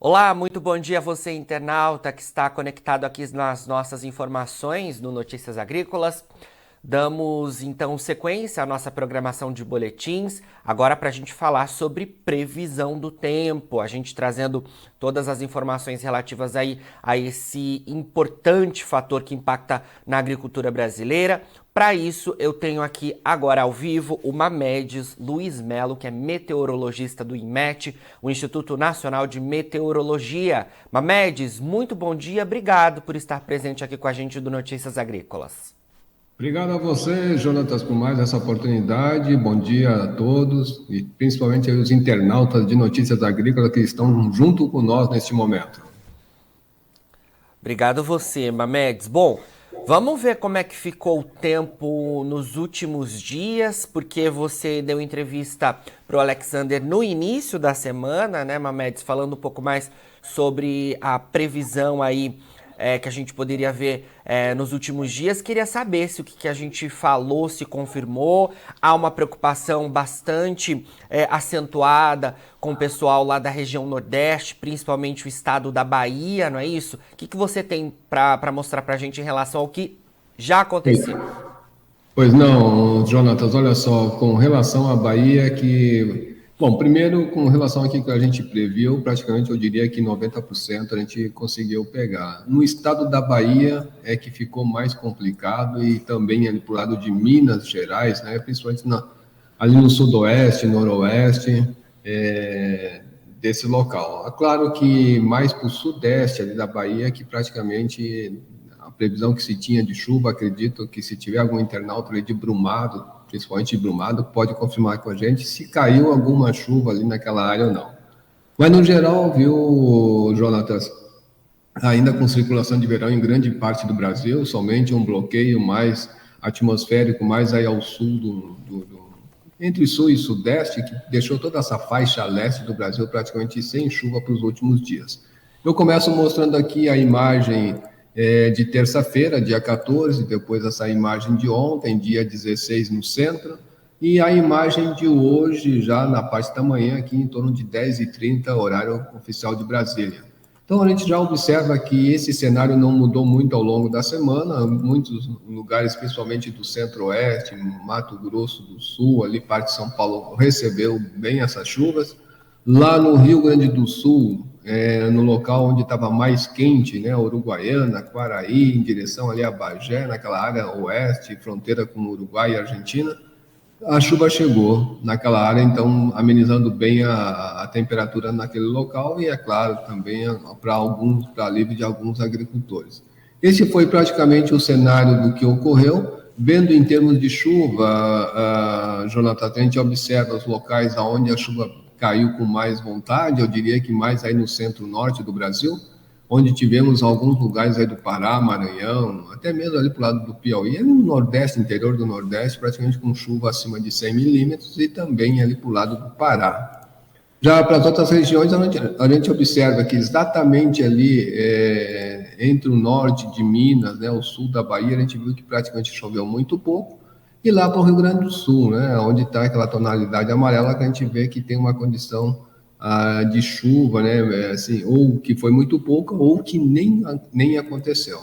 Olá, muito bom dia a você, internauta, que está conectado aqui nas nossas informações no Notícias Agrícolas. Damos então sequência à nossa programação de boletins, agora para a gente falar sobre previsão do tempo, a gente trazendo todas as informações relativas aí a esse importante fator que impacta na agricultura brasileira. Para isso, eu tenho aqui agora ao vivo o Mamedes Luiz Melo, que é meteorologista do INMET, o Instituto Nacional de Meteorologia. Mamedes, muito bom dia, obrigado por estar presente aqui com a gente do Notícias Agrícolas. Obrigado a você, Jonatas, por mais essa oportunidade. Bom dia a todos e principalmente os internautas de Notícias Agrícolas que estão junto com nós neste momento. Obrigado você, Mamedes. Bom, vamos ver como é que ficou o tempo nos últimos dias, porque você deu entrevista para o Alexander no início da semana, né, Mamedes, falando um pouco mais sobre a previsão aí que a gente poderia ver nos últimos dias. Queria saber se o que a gente falou se confirmou. Há uma preocupação bastante acentuada com o pessoal lá da região Nordeste, principalmente o estado da Bahia, não é isso? O que você tem para mostrar para a gente em relação ao que já aconteceu? Pois não, Jonatas, olha só, com relação à Bahia, bom, primeiro, com relação aqui que a gente previu, praticamente eu diria que 90% a gente conseguiu pegar. No estado da Bahia é que ficou mais complicado e também ali pro lado de Minas Gerais, né, principalmente ali no sudoeste, noroeste, desse local. É claro que mais para o sudeste ali da Bahia, que praticamente a previsão que se tinha de chuva, acredito que se tiver algum internauta ali de Brumado, principalmente de Brumado, pode confirmar com a gente se caiu alguma chuva ali naquela área ou não. Mas no geral, viu, Jonatas, ainda com circulação de verão em grande parte do Brasil, somente um bloqueio mais atmosférico, mais aí ao sul entre sul e sudeste, que deixou toda essa faixa leste do Brasil praticamente sem chuva para os últimos dias. Eu começo mostrando aqui a imagem de terça-feira, dia 14, depois essa imagem de ontem, dia 16 no centro, e a imagem de hoje, já na parte da manhã, aqui em torno de 10h30, horário oficial de Brasília. Então, a gente já observa que esse cenário não mudou muito ao longo da semana. Muitos lugares, principalmente do centro-oeste, Mato Grosso do Sul, ali parte de São Paulo, recebeu bem essas chuvas. Lá no Rio Grande do Sul, no local onde estava mais quente, né, Uruguaiana, Quaraí, em direção ali a Bagé, naquela área oeste, fronteira com Uruguai e Argentina, a chuva chegou naquela área, então amenizando bem a temperatura naquele local e, é claro, também para alívio de alguns agricultores. Esse foi praticamente o cenário do que ocorreu. Vendo em termos de chuva, Jonathan, a gente observa os locais onde a chuva caiu com mais vontade, eu diria que mais aí no centro-norte do Brasil, onde tivemos alguns lugares aí do Pará, Maranhão, até mesmo ali para o lado do Piauí, no Nordeste, interior do Nordeste, praticamente com chuva acima de 100 milímetros, e também ali para o lado do Pará. Já para as outras regiões, a gente observa que exatamente ali, entre o norte de Minas, né, o sul da Bahia, a gente viu que praticamente choveu muito pouco, e lá para o Rio Grande do Sul, né, onde está aquela tonalidade amarela, que a gente vê que tem uma condição de chuva, né, assim, ou que foi muito pouca, ou que nem aconteceu.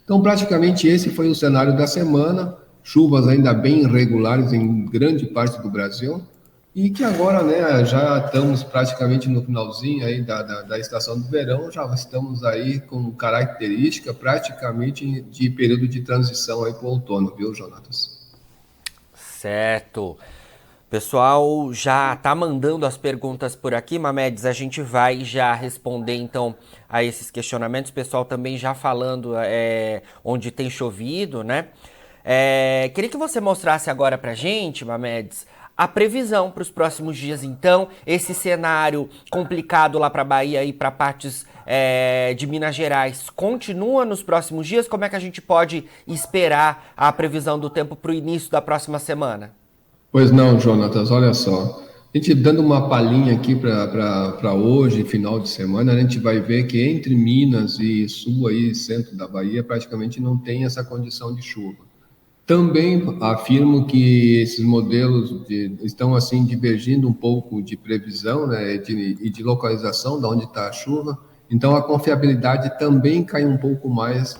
Então, praticamente esse foi o cenário da semana, chuvas ainda bem irregulares em grande parte do Brasil, e que agora, né, já estamos praticamente no finalzinho aí da estação do verão, já estamos aí com característica praticamente de período de transição aí para o outono, viu, Jonatas? Certo. O pessoal já tá mandando as perguntas por aqui, Mamedes. A gente vai já responder então a esses questionamentos. O pessoal também já falando onde tem chovido, né? Queria que você mostrasse agora pra gente, Mamedes, a previsão para os próximos dias, então, esse cenário complicado lá para Bahia e para partes de Minas Gerais continua nos próximos dias? Como é que a gente pode esperar a previsão do tempo para o início da próxima semana? Pois não, Jonatas, olha só. A gente dando uma palhinha aqui para hoje, final de semana, a gente vai ver que entre Minas e sul aí, centro da Bahia, praticamente não tem essa condição de chuva. Também afirmo que esses modelos estão assim divergindo um pouco de previsão, né, e de localização de onde está a chuva. Então a confiabilidade também cai um pouco mais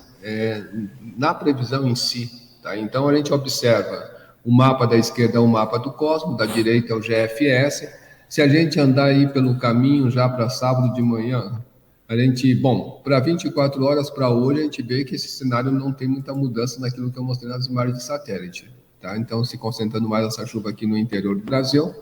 na previsão em si. Tá? Então a gente observa o mapa da esquerda é o mapa do Cosmo, da direita é o GFS. Se a gente andar aí pelo caminho já para sábado de manhã, a gente, bom, para 24 horas para hoje, a gente vê que esse cenário não tem muita mudança naquilo que eu mostrei nas imagens de satélite. Tá? Então, se concentrando mais essa chuva aqui no interior do Brasil.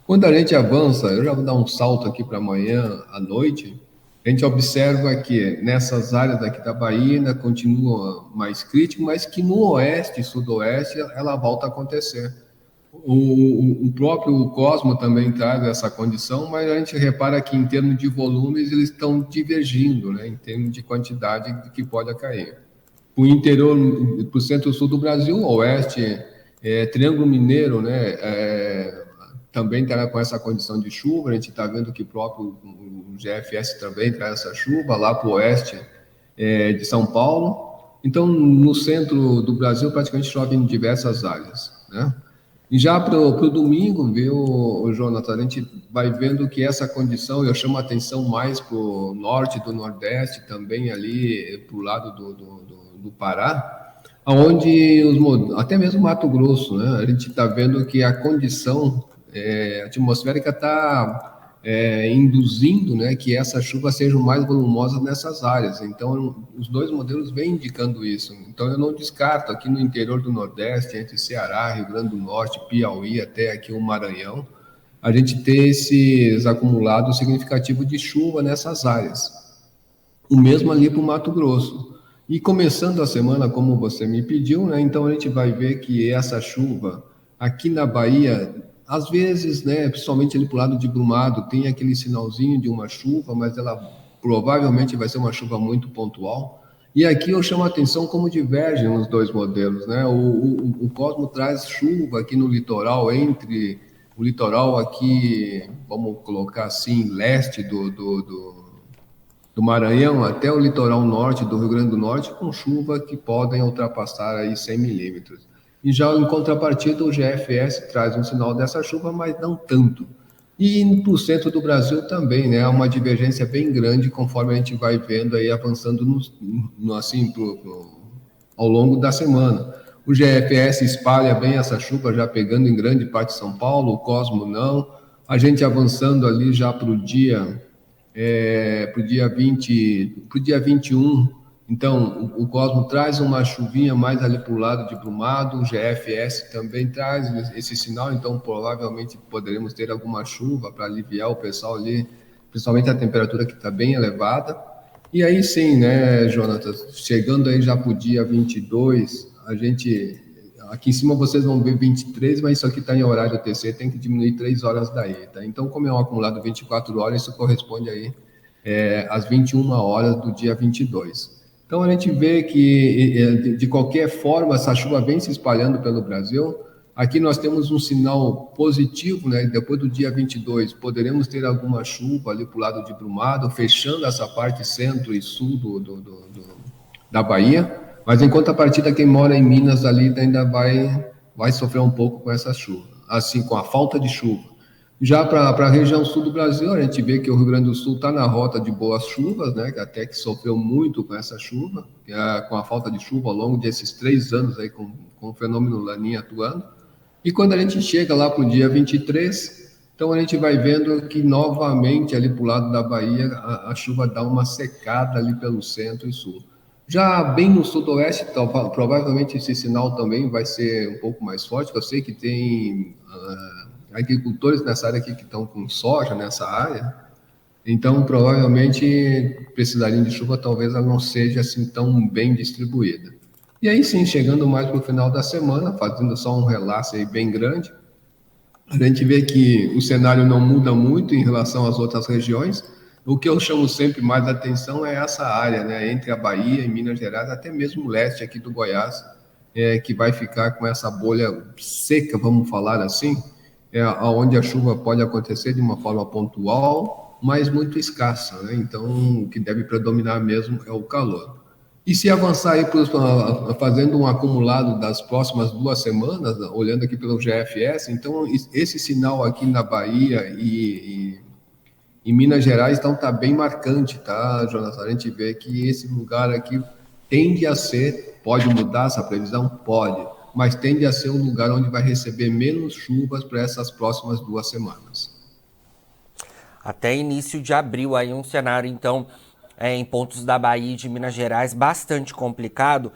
Quando a gente avança, eu já vou dar um salto aqui para amanhã à noite, a gente observa que nessas áreas aqui da Bahia ainda continua mais crítico, mas que no oeste e sudoeste ela volta a acontecer. O próprio Cosmo também traz essa condição, mas a gente repara que em termos de volumes eles estão divergindo, né, em termos de quantidade que pode cair. O interior, para o centro-sul do Brasil, o oeste, Triângulo Mineiro, né, também está com essa condição de chuva. A gente está vendo que o próprio GFS também traz essa chuva lá para o oeste de São Paulo. Então, no centro do Brasil, praticamente chove em diversas áreas, né? E já para o domingo, viu, Jonathan, a gente vai vendo que essa condição, eu chamo a atenção mais para o norte do Nordeste, também ali para o lado do Pará, onde até mesmo Mato Grosso, né, a gente está vendo que a condição atmosférica está induzindo, né, que essa chuva seja mais volumosa nessas áreas. Então, os dois modelos vêm indicando isso. Então, eu não descarto aqui no interior do Nordeste, entre Ceará, Rio Grande do Norte, Piauí, até aqui o Maranhão, a gente ter esses acumulados significativos de chuva nessas áreas. O mesmo ali para o Mato Grosso. E começando a semana, como você me pediu, né, então a gente vai ver que essa chuva aqui na Bahia, às vezes, né, principalmente ali para o lado de Brumado, tem aquele sinalzinho de uma chuva, mas ela provavelmente vai ser uma chuva muito pontual. E aqui eu chamo a atenção como divergem os dois modelos, né? O Cosmo traz chuva aqui no litoral, entre o litoral aqui, vamos colocar assim, leste do Maranhão até o litoral norte do Rio Grande do Norte, com chuva que podem ultrapassar aí 100 milímetros. E já em contrapartida, o GFS traz um sinal dessa chuva, mas não tanto. E para o centro do Brasil também, né? Há uma divergência bem grande conforme a gente vai vendo aí, avançando ao longo da semana. O GFS espalha bem essa chuva, já pegando em grande parte de São Paulo, o Cosmo não. A gente avançando ali já para o dia 21, então o Cosmo traz uma chuvinha mais ali para o lado de Brumado, o GFS também traz esse sinal, então provavelmente poderemos ter alguma chuva para aliviar o pessoal ali, principalmente a temperatura que está bem elevada. E aí sim, né, Jonathan, chegando aí já para o dia 22, a gente, aqui em cima vocês vão ver 23, mas isso aqui está em horário TC, tem que diminuir 3 horas daí, tá? Então, como é um acumulado 24 horas, isso corresponde aí às 21 horas do dia 22. Então, a gente vê que, de qualquer forma, essa chuva vem se espalhando pelo Brasil. Aqui nós temos um sinal positivo, né? Depois do dia 22, poderemos ter alguma chuva ali para o lado de Brumado, fechando essa parte centro e sul da Bahia. Mas, em contrapartida, quem mora em Minas ali ainda vai sofrer um pouco com essa chuva, assim, com a falta de chuva. Já para a região sul do Brasil, a gente vê que o Rio Grande do Sul está na rota de boas chuvas, né? Até que sofreu muito com essa chuva, com a falta de chuva ao longo desses 3 anos aí com o fenômeno Laninha atuando. E quando a gente chega lá para o dia 23, então a gente vai vendo que novamente ali para o lado da Bahia a chuva dá uma secada ali pelo centro e sul. Já bem no sudoeste, provavelmente esse sinal também vai ser um pouco mais forte. Eu sei que tem agricultores nessa área aqui que estão com soja nessa área, então provavelmente precisariam de chuva, talvez ela não seja assim tão bem distribuída. E aí sim, chegando mais para o final da semana, fazendo só um relaxe aí bem grande, a gente vê que o cenário não muda muito em relação às outras regiões. O que eu chamo sempre mais atenção é essa área, né, entre a Bahia e Minas Gerais, até mesmo o leste aqui do Goiás, que vai ficar com essa bolha seca, vamos falar assim, onde a chuva pode acontecer de uma forma pontual, mas muito escassa, né? Então, o que deve predominar mesmo é o calor. E se avançar aí fazendo um acumulado das próximas 2 semanas, olhando aqui pelo GFS, então esse sinal aqui na Bahia e em Minas Gerais, então está bem marcante, tá, Jonathan? A gente vê que esse lugar aqui tende a ser, pode mudar essa previsão? Pode, mas tende a ser um lugar onde vai receber menos chuvas para essas próximas 2 semanas. Até início de abril, aí um cenário, então, em pontos da Bahia e de Minas Gerais, bastante complicado.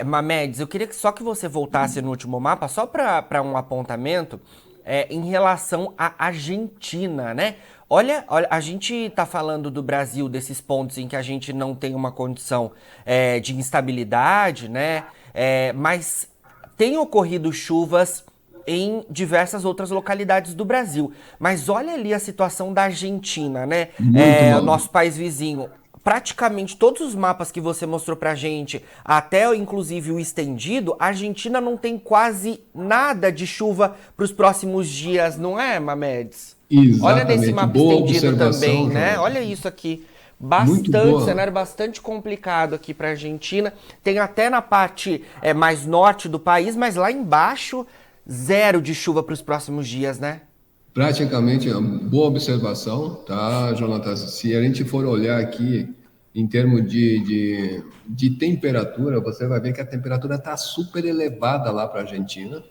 Mamedes, eu queria só que você voltasse no último mapa, só para um apontamento, em relação à Argentina, né? Olha, a gente está falando do Brasil, desses pontos em que a gente não tem uma condição de instabilidade, né? Mas tem ocorrido chuvas em diversas outras localidades do Brasil. Mas olha ali a situação da Argentina, né? Muito O mal. nosso país vizinho. Praticamente todos os mapas que você mostrou pra gente, até inclusive o estendido, a Argentina não tem quase nada de chuva para os próximos dias, não é, Mamedes? Olha nesse Exatamente. mapa Boa estendido também, observação, né? Jonathan. Olha isso aqui. Muito Bastante, boa. cenário bastante complicado aqui para a Argentina. Tem até na parte mais norte do país, mas lá embaixo, zero de chuva para os próximos dias, né? Praticamente, boa observação, tá, Jonathan? Se a gente for olhar aqui em termos de temperatura, você vai ver que a temperatura está super elevada lá para a Argentina.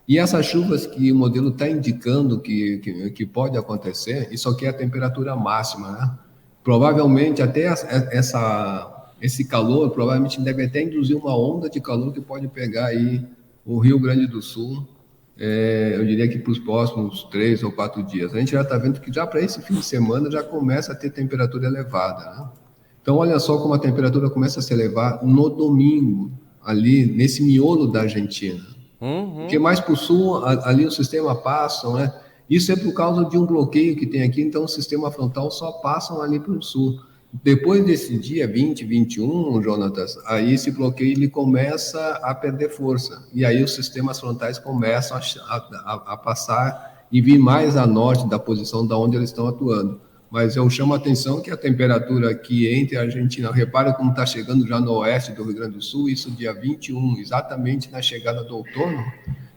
E essas chuvas que o modelo está indicando que pode acontecer, isso aqui é a temperatura máxima, né? Provavelmente até esse calor provavelmente deve até induzir uma onda de calor que pode pegar aí o Rio Grande do Sul, eu diria que para os próximos 3 ou 4 dias. A gente já está vendo que já para esse fim de semana já começa a ter temperatura elevada, né? Então, olha só como a temperatura começa a se elevar no domingo, ali nesse miolo da Argentina. Porque Uhum. mais para o sul, ali o sistema passa, né? Isso é por causa de um bloqueio que tem aqui, então o sistema frontal só passa ali para o sul. Depois desse dia 20, 21, Jonatas, aí esse bloqueio ele começa a perder força. E aí os sistemas frontais começam a passar e vir mais a norte da posição da onde eles estão atuando. Mas eu chamo a atenção que a temperatura aqui entre a Argentina, repara como está chegando já no oeste do Rio Grande do Sul, isso dia 21, exatamente na chegada do outono,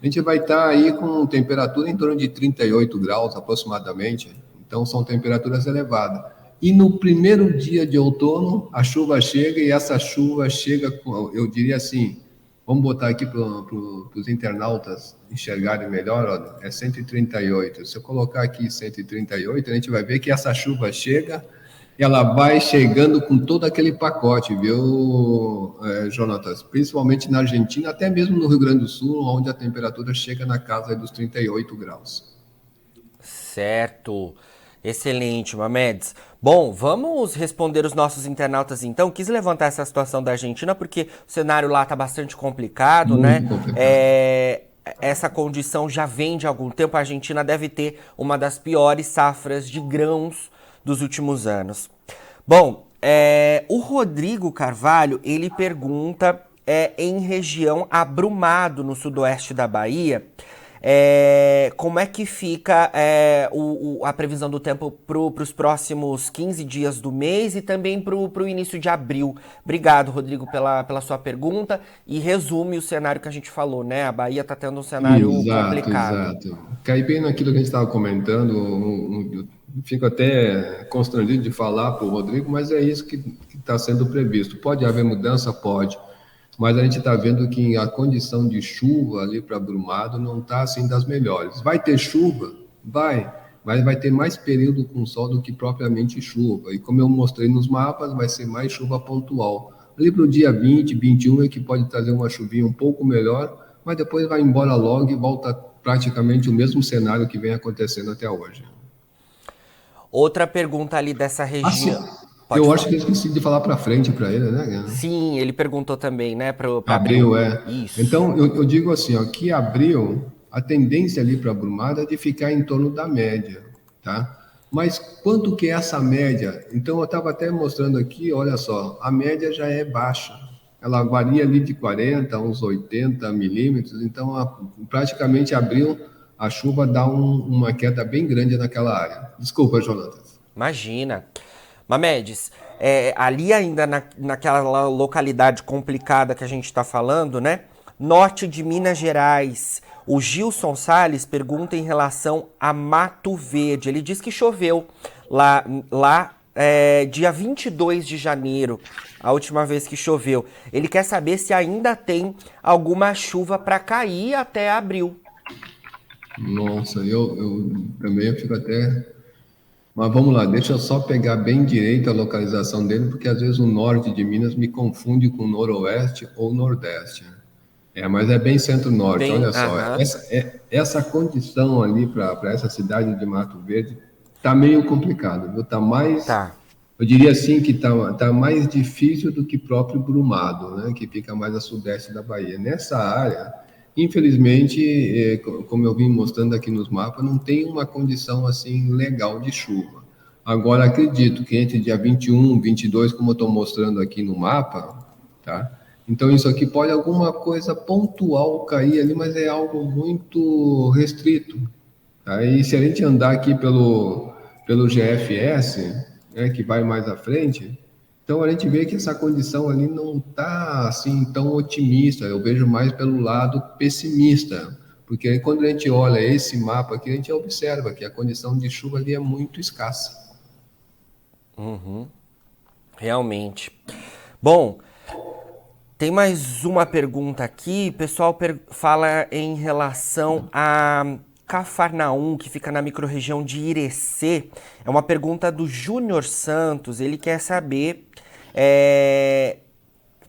a gente vai estar aí com temperatura em torno de 38 graus aproximadamente, então são temperaturas elevadas. E no primeiro dia de outono, a chuva chega e essa chuva chega, eu diria assim, vamos botar aqui para os internautas enxergarem melhor, ó, é 138. Se eu colocar aqui 138, a gente vai ver que essa chuva chega, ela vai chegando com todo aquele pacote, viu, Jonatas? Principalmente na Argentina, até mesmo no Rio Grande do Sul, onde a temperatura chega na casa dos 38 graus. Certo. Excelente, Mamedes. Bom, vamos responder os nossos internautas então. Quis levantar essa situação da Argentina porque o cenário lá está bastante complicado, né? Muito complicado. Essa condição já vem de algum tempo. A Argentina deve ter uma das piores safras de grãos dos últimos anos. Bom, o Rodrigo Carvalho, ele pergunta em região Abrumado, no sudoeste da Bahia, como é que fica a previsão do tempo para os próximos 15 dias do mês e também para o início de abril. Obrigado, Rodrigo, pela sua pergunta e resume o cenário que a gente falou, né? A Bahia está tendo um cenário Exato, complicado. exato. Cai bem naquilo que a gente estava comentando. Eu fico até constrangido de falar para o Rodrigo, mas é isso que está sendo previsto. Pode haver mudança? Pode. Mas a gente está vendo que a condição de chuva ali para Brumado não está assim das melhores. Vai ter chuva? Vai. Mas vai ter mais período com sol do que propriamente chuva. E como eu mostrei nos mapas, vai ser mais chuva pontual. Ali para o dia 20, 21 é que pode trazer uma chuvinha um pouco melhor, mas depois vai embora logo e volta praticamente o mesmo cenário que vem acontecendo até hoje. Outra pergunta ali dessa Assim, região. Pode eu acho falar. que eu esqueci de falar para frente para ele, né? Sim, ele perguntou também, né, para abril. Abril, é. Isso. Então, eu digo assim, ó, que abril, a tendência ali para a Brumada é de ficar em torno da média, tá? Mas quanto que é essa média? Então, eu estava até mostrando aqui, olha só, a média já é baixa. Ela varia ali de 40 a uns 80 milímetros, então praticamente abril a chuva dá uma queda bem grande naquela área. Desculpa, Jonathan. Imagina. Mamedes, ali ainda naquela localidade complicada que a gente está falando, né? Norte de Minas Gerais. O Gilson Salles pergunta em relação a Mato Verde. Ele diz que choveu lá dia 22 de janeiro, a última vez que choveu. Ele quer saber se ainda tem alguma chuva para cair até abril. Nossa, eu também fico até... Mas vamos lá, deixa eu só pegar bem direito a localização dele, porque às vezes o norte de Minas me confunde com o noroeste ou nordeste. Mas é bem centro-norte, olha só. Essa condição ali para essa cidade de Mato Verde tá meio complicado, viu? Tá mais... Tá. Eu diria assim que tá mais difícil do que próprio Brumado, né? Que fica mais a sudeste da Bahia. Nessa área, infelizmente, como eu vim mostrando aqui nos mapas, não tem uma condição assim legal de chuva. Agora, acredito que entre dia 21 e 22, como eu estou mostrando aqui no mapa, tá? Então, isso aqui pode alguma coisa pontual cair ali, mas é algo muito restrito. Tá? E se a gente andar aqui pelo GFS, né, que vai mais à frente, então a gente vê que essa condição ali não está assim tão otimista. Eu vejo mais pelo lado pessimista, porque aí, quando a gente olha esse mapa aqui, a gente observa que a condição de chuva ali é muito escassa. Realmente. Bom, tem mais uma pergunta aqui. O pessoal fala em relação a Cafarnaum, que fica na microrregião de Irecê. É uma pergunta do Júnior Santos. Ele quer saber,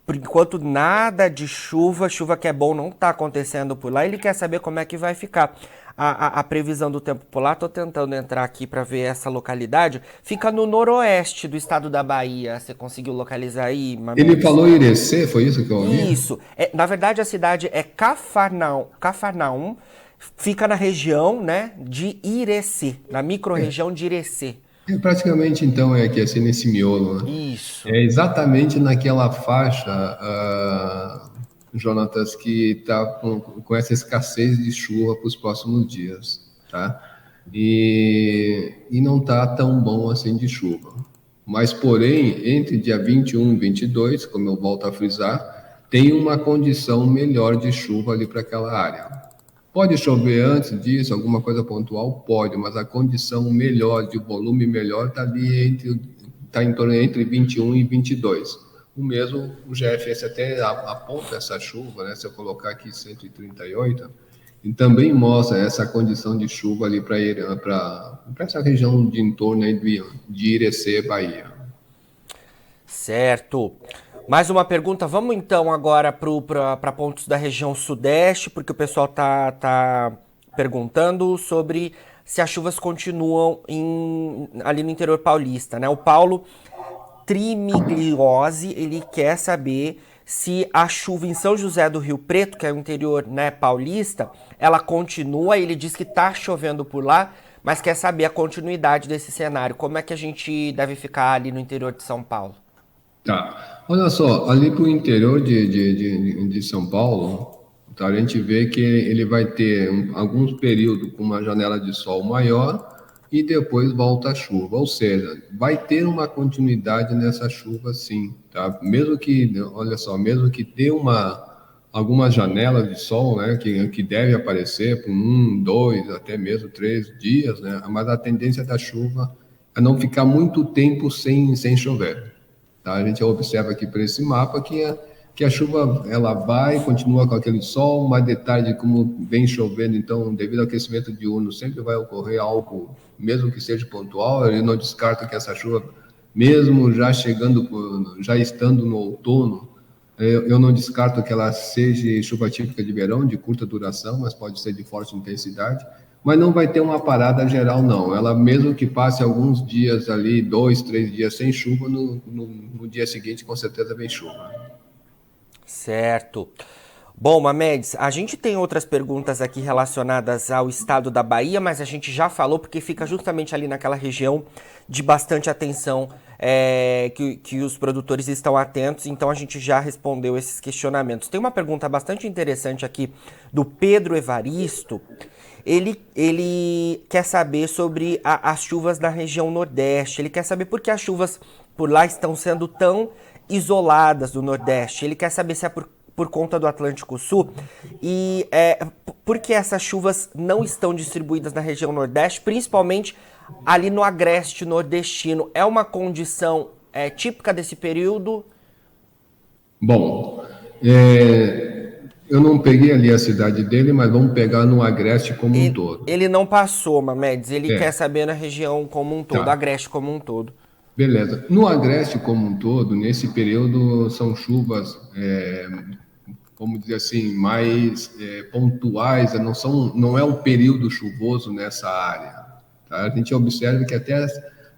por enquanto, nada de chuva que é bom não está acontecendo por lá. Ele quer saber como é que vai ficar a previsão do tempo por lá. Estou tentando entrar aqui para ver essa localidade. Fica no noroeste do estado da Bahia. Você conseguiu localizar aí, Mamedes? Ele falou Irecê, foi isso que eu ouvi? Isso. Na verdade, a cidade é Cafarnaum. Fica na região, né, de Irecê, na microrregião de Irecê. Praticamente, então, é aqui, assim, nesse miolo, né? Isso. É exatamente naquela faixa, Jonatas, que está com essa escassez de chuva para os próximos dias, tá? E não está tão bom assim de chuva. Mas, porém, entre dia 21 e 22, como eu volto a frisar, tem uma condição melhor de chuva ali para aquela área. Pode chover antes disso, alguma coisa pontual? Pode, mas a condição melhor, de volume melhor, está ali em torno entre 21 e 22. O mesmo, o GFS até aponta essa chuva, né? Se eu colocar aqui 138, e também mostra essa condição de chuva ali para essa região de entorno aí de Irecê, Bahia. Certo. Mais uma pergunta. Vamos então agora para pontos da região sudeste, porque o pessoal tá perguntando sobre se as chuvas continuam ali no interior paulista, né? O Paulo Trimigliose, ele quer saber se a chuva em São José do Rio Preto, que é o interior, né, paulista, ela continua. Ele diz que tá chovendo por lá, mas quer saber a continuidade desse cenário. Como é que a gente deve ficar ali no interior de São Paulo? Tá. Olha só, ali para o interior de São Paulo, tá, a gente vê que ele vai ter alguns períodos com uma janela de sol maior e depois volta a chuva. Ou seja, vai ter uma continuidade nessa chuva, sim. Tá? Mesmo que, olha só, mesmo que dê algumas janelas de sol, né, que deve aparecer por 1, 2, até mesmo 3 dias, né, mas a tendência da chuva é não ficar muito tempo sem chover. Tá? A gente observa aqui por esse mapa que a chuva ela vai, continua com aquele sol, mais de tarde, como vem chovendo, então, devido ao aquecimento diurno, sempre vai ocorrer algo, mesmo que seja pontual. Eu não descarto que essa chuva, mesmo já estando no outono, eu não descarto que ela seja chuva típica de verão, de curta duração, mas pode ser de forte intensidade. Mas não vai ter uma parada geral, não. Ela, mesmo que passe alguns dias ali, 2, 3 dias sem chuva, no dia seguinte, com certeza, vem chuva. Certo. Bom, Mamedes, a gente tem outras perguntas aqui relacionadas ao estado da Bahia, mas a gente já falou porque fica justamente ali naquela região de bastante atenção, que os produtores estão atentos, então a gente já respondeu esses questionamentos. Tem uma pergunta bastante interessante aqui do Pedro Evaristo. ele quer saber sobre as chuvas na região Nordeste. Ele quer saber por que as chuvas por lá estão sendo tão isoladas do Nordeste. Ele quer saber se é por conta do Atlântico Sul e por que essas chuvas não estão distribuídas na região Nordeste, principalmente ali no agreste nordestino. É uma condição típica desse período? Bom, eu não peguei ali a cidade dele, mas vamos pegar no agreste como um todo. Ele não passou, Mamedes, ele quer saber na região como um todo, agreste como um todo. Beleza. No agreste como um todo, nesse período, são chuvas, como dizer assim, mais pontuais, não é um período chuvoso nessa área. Tá? A gente observa que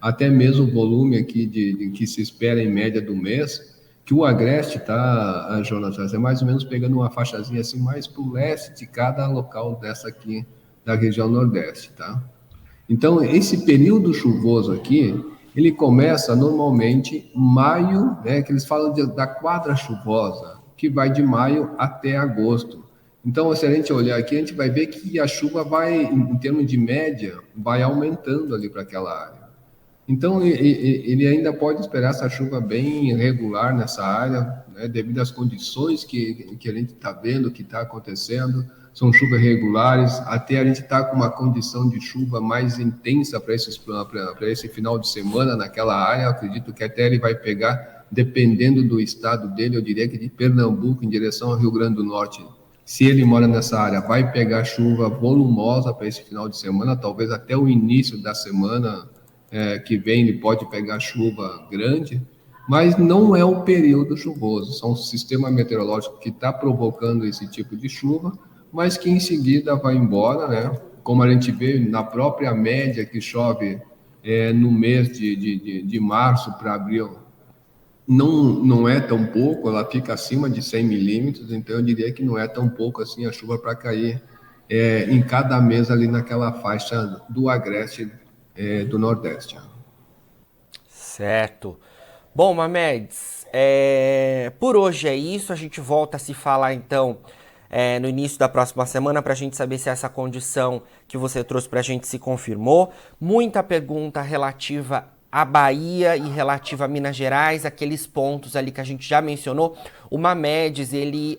até mesmo o volume aqui que se espera em média do mês, que o agreste tá, Jonas, é mais ou menos pegando uma faixazinha assim mais para o leste de cada local dessa aqui da região Nordeste, tá? Então, esse período chuvoso aqui, ele começa normalmente maio, né, que eles falam da quadra chuvosa, que vai de maio até agosto. Então, se a gente olhar aqui, a gente vai ver que a chuva vai, em termos de média, vai aumentando ali para aquela área. Então, ele ainda pode esperar essa chuva bem regular nessa área, né, devido às condições que a gente está vendo, que está acontecendo. São chuvas regulares, até a gente está com uma condição de chuva mais intensa para esse final de semana naquela área. Eu acredito que até ele vai pegar, dependendo do estado dele, eu diria que de Pernambuco em direção ao Rio Grande do Norte. Se ele mora nessa área, vai pegar chuva volumosa para esse final de semana, talvez até o início da semana que vem ele pode pegar chuva grande, mas não é o período chuvoso, são um sistema meteorológico que está provocando esse tipo de chuva, mas que em seguida vai embora, né? Como a gente vê na própria média que chove no mês de março para abril, não é tão pouco, ela fica acima de 100 milímetros, então eu diria que não é tão pouco assim a chuva para cair em cada mês ali naquela faixa do agreste do Nordeste. Certo. Bom, Mamedes, por hoje é isso, a gente volta a se falar então no início da próxima semana para a gente saber se essa condição que você trouxe para a gente se confirmou. Muita pergunta relativa à Bahia e relativa a Minas Gerais, aqueles pontos ali que a gente já mencionou. O Mamedes, ele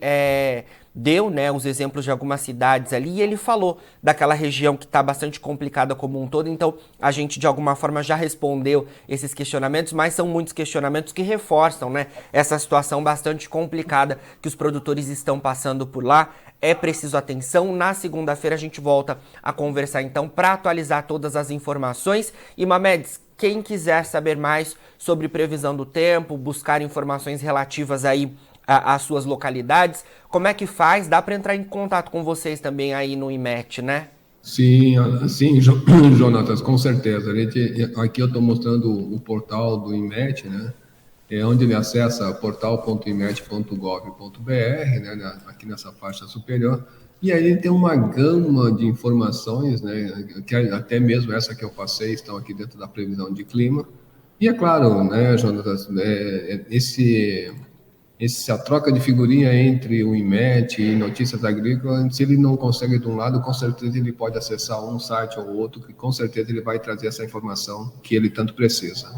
deu, né, os exemplos de algumas cidades ali e ele falou daquela região que está bastante complicada como um todo, então a gente de alguma forma já respondeu esses questionamentos, mas são muitos questionamentos que reforçam, né, essa situação bastante complicada que os produtores estão passando por lá. É preciso atenção. Na segunda-feira a gente volta a conversar então para atualizar todas as informações. E Mamedes, quem quiser saber mais sobre previsão do tempo, buscar informações relativas aí às suas localidades, como é que faz? Dá para entrar em contato com vocês também aí no IMET, né? Sim, Jonatas, com certeza. Aqui eu estou mostrando o portal do IMET, né? Onde ele acessa portal.imet.gov.br, né? Aqui nessa faixa superior. E aí ele tem uma gama de informações, né? Que até mesmo essa que eu passei estão aqui dentro da previsão de clima. E é claro, né, Jonatas, essa troca de figurinha entre o IMET e Notícias Agrícolas, se ele não consegue de um lado, com certeza ele pode acessar um site ou outro, que com certeza ele vai trazer essa informação que ele tanto precisa.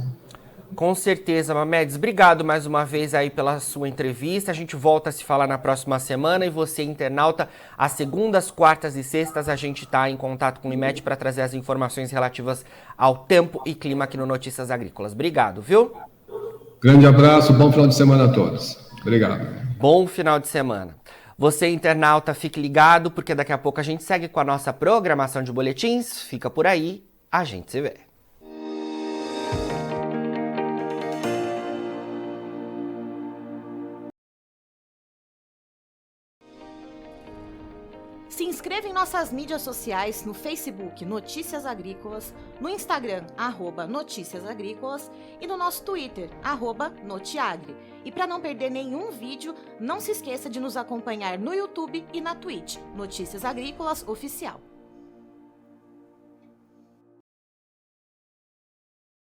Com certeza, Mamedes. Obrigado mais uma vez aí pela sua entrevista. A gente volta a se falar na próxima semana e você, internauta, às segundas, quartas e sextas a gente está em contato com o IMET para trazer as informações relativas ao tempo e clima aqui no Notícias Agrícolas. Obrigado, viu? Grande abraço, bom final de semana a todos. Obrigado. Bom final de semana. Você, internauta, fique ligado, porque daqui a pouco a gente segue com a nossa programação de boletins. Fica por aí, a gente se vê. Se inscreva em nossas mídias sociais no Facebook Notícias Agrícolas, no Instagram @Notícias Agrícolas e no nosso Twitter @Notiagre. E para não perder nenhum vídeo, não se esqueça de nos acompanhar no YouTube e na Twitch, Notícias Agrícolas Oficial.